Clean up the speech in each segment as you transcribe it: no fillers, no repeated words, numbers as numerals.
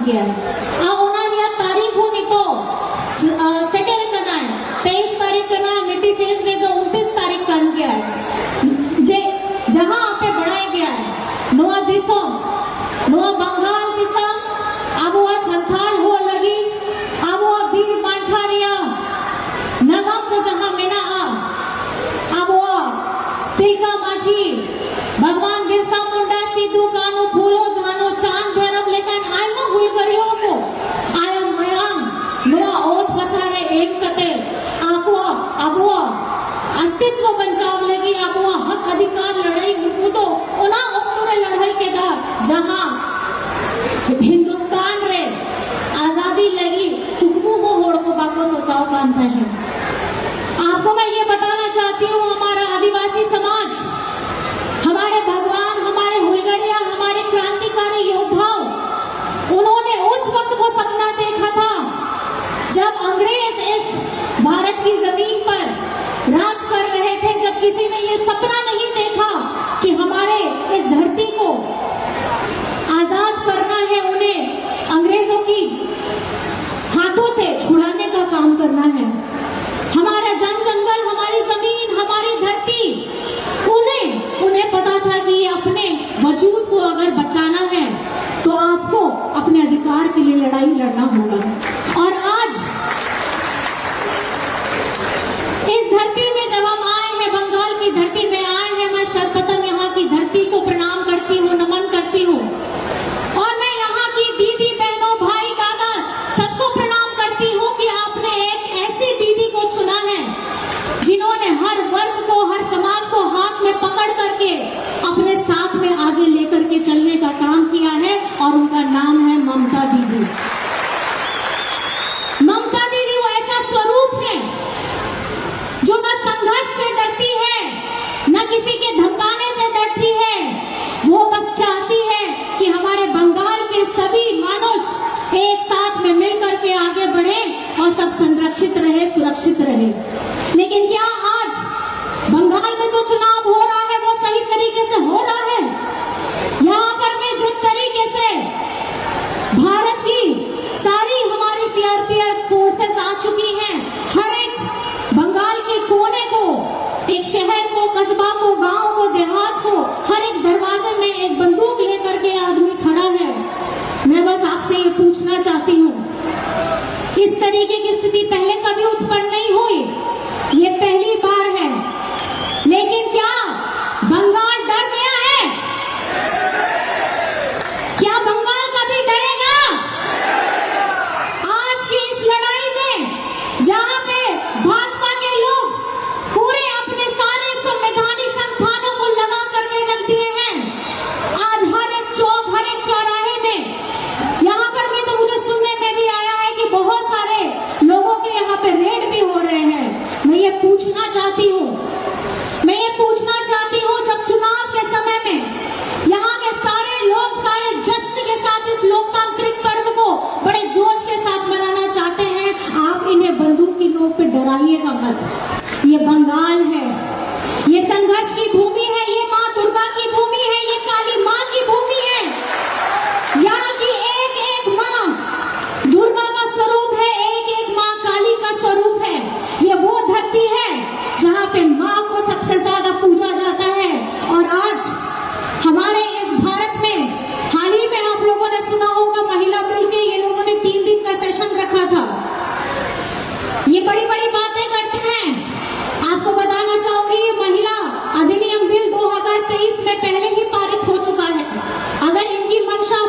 गया है। ओना तारीख हो नहीं तो सेटेल करना है 23 तारीख करना है, मिट्टी फेस ने तो 29 तारीख कर गया है। जहां पे बढ़ाया गया है नोआ दिसों नोआ बंगाल दिसों अब वह संथाल हो लगी अब वह भीड़ मांठारिया नगम को जहां मेना अब वह तिलका माझी भगवान बिरसा मुंडा सिद्धू कानू फूलो जानो चांद भैरव लेकिन आय नो हुल करियो को आय मयांग नोआ ओत फसारे एक कते आको अब वह अस्तित्व बचाव लगी अब वह हक अधिकार लड़ाई उनको तो उना उन्होंने लड़ाई के बाद जहां हिंदुस्तान रे आजादी लगी तुकमू हो होड़ को बाको सोचाओ काम था है। आपको मैं ये बताना चाहती हूँ हमारा आदिवासी समाज हमारे भगवान हमारे हुलगरिया हमारे क्रांतिकारी योद्धाओं उन्होंने उस वक्त वो सपना देखा था जब अंग्रेज इस भारत की जमीन पर राज कर रहे थे, जब किसी ने ये सपना नहीं देखा कि हमारे इस धरती को आजाद करना है, उन्हें अंग्रेजों की हाथों से छुड़ाने का काम करना है। हमारा जंगल हमारी जमीन हमारी धरती उन्हें पता था कि अपने वजूद को अगर बचाना है तो आपको अपने अधिकार के लिए लड़ाई लड़ना होगा। और आज इस धरती में जब हम आए हैं बंगाल की धरती में आए हैं, मैं सर्वप्रथम यहाँ की धरती को प्रणाम करती हूँ नमन करती हूँ और मैं यहाँ की दीदी बहनों भाई दादा सबको प्रणाम करती हूँ कि आपने एक ऐसी दीदी को चुना है जिन्होंने हर वर्ग को हर समाज को हाथ में पकड़ करके अपने साथ में आगे लेकर के चलने का काम किया है और उनका नाम है ममता दीदी। ममता दीदी वो ऐसा स्वरूप है जो न संघर्ष से डरती है न किसी के धमकाने से डरती है, वो बस चाहती है कि हमारे बंगाल के सभी मनुष्य एक साथ में मिलकर के आगे बढ़े और सब संरक्षित रहे सुरक्षित रहे। लेकिन क्या आज बंगाल में जो चुनाव हो रहा है वो सही तरीके से हो रहा है? यहाँ पर भी जिस तरीके से भारत की सारी हमारी सीआरपीएफ फोर्सेस आ चुकी हैं, हर एक बंगाल के कोने को एक शहर को कस्बा को गांव को देहात को हर एक दरवाजे में एक बंदूक लेकर के आदमी खड़ा है। मैं बस आपसे ये पूछना चाहती हूँ इस तरीके की स्थिति पहले कभी उत्पन्न नहीं हुई, ये पहली बार है। लेकिन क्या बंगाल डर गया है? क्या बंगाल कभी डरेगा? आज की इस लड़ाई में जहां पे भाजपा के लोग पूरे अपने सारे संवैधानिक संस्थानों को लगा करके रख दिए हैं, आज हर एक चौक हर एक चौराहे में यहाँ पर भी तो मुझे सुनने में भी आया है कि बहुत सारे लोगों के यहाँ पे रेड भी हो रहे हैं। मैं ये पूछना चाहती हूँ जब चुनाव के समय में यहाँ के सारे लोग सारे जश्न के साथ इस लोकतांत्रिक पर्व को बड़े जोश के साथ मनाना चाहते हैं, आप इन्हें बंदूक की नोक पे डराइएगा मत। ये बंगाल है, ये संघर्ष की भूमि है, ये माँ दुर्गा की भूमि है, ये काली माँ की भूमि है। यहाँ की एक एक माँ दुर्गा का स्वरूप है, एक एक माँ काली का स्वरूप है। ये वो धरती है जहाँ पे माँ को सबसे ज्यादा पूजा जाता है। और आज हमारे इस भारत में हाल ही में आप लोगों ने सुना होगा महिला बिल के ये लोगों ने 3 दिन का सेशन रखा था। ये बड़ी बड़ी बातें करते हैं। आपको बताना चाहूंगी ये महिला अधिनियम बिल 2023 में पहले ही पारित हो चुका है। अगर इनकी मंशा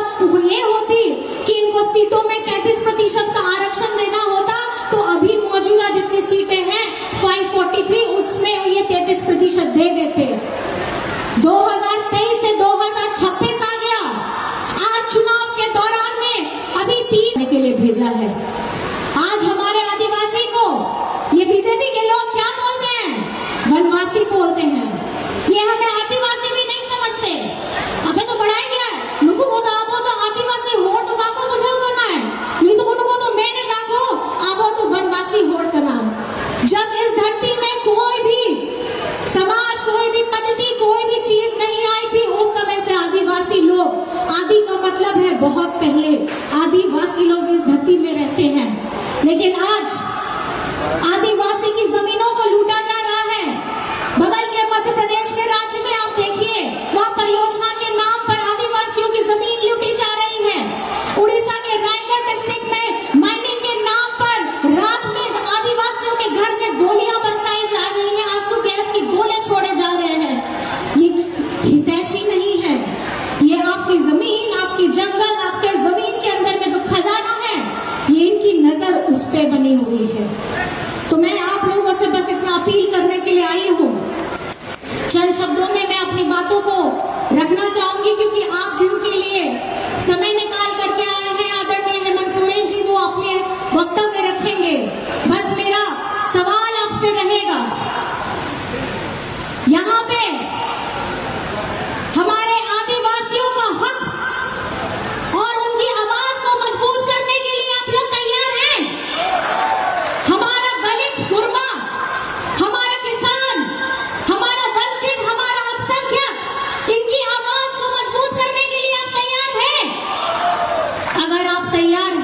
ये होती कि इनको सीटों में 33% का आरक्षण देना होता तो अभी मौजूदा जितनी सीटें हैं 543 उसमें ये 33% दे देते। 2023 से 2026 आ गया। आज चुनाव के दौरान में अभी 3 के लिए भेजा है। आज हमारे आदिवासी को ये बीजेपी के लोग क्या बोलते हैं? वनवासी बोलते हैं। ये हमें आदिवासी भी नहीं समझते। अबे तो बढ़ाई गया है नुकु को तो आपो तो आदिवासी होड़ तो काको बुझल करना है नहीं तो उनको तो मैंने काको आपो तो वनवासी होड़ करना। जब इस धरती में कोई भी समाज कोई भी पद्धति कोई भी चीज नहीं आई थी उस समय से आदिवासी लोग आदि का मतलब है बहुत पहले आदिवासी लोग इस धरती में रहते हैं, लेकिन आज आदिवासी की जमीनों को लूटा जा रहा है। बगल के मध्य प्रदेश के राज्य में आप देखिए, वहां परियोजना के नाम पर आदिवासियों की जमीन लूटी जा रही है। उड़ीसा के रायगढ़ डिस्ट्रिक्ट में माइनिंग के नाम पर रात में आदिवासियों के घर में गोलियां बरसाई जा रही हैं, आंसू गैस के गोले छोड़े जा रहे हैं। ये हितैषी नहीं है। ये आपकी जमीन, आपकी जंगल, आपके जमीन के अंदर में जो खजाना है, ये इनकी नजर उस पे बनी हुई है। तो मैं आप लोगों से बस इतना अपील करने के लिए आई हूँ। चंद शब्दों में मैं अपनी बातों को रखना चाहूंगी, क्योंकि आप जिनके लिए समय निकाल करके आए हैं आदरणीय हेमंत सोरेन जी, वो अपने वक्तव्य रखेंगे। बस मेरा सवाल आपसे रहेगा, यहाँ पे हमारे आदिवासियों का हक और उनकी आवाज को मजबूत करने के लिए आप लोग तैयार हैं? हमारा दलित, गुरबा, हमारा किसान, हमारा वंचित, हमारा अल्पसंख्यक, इनकी आवाज को मजबूत करने के लिए आप तैयार हैं? अगर आप तैयार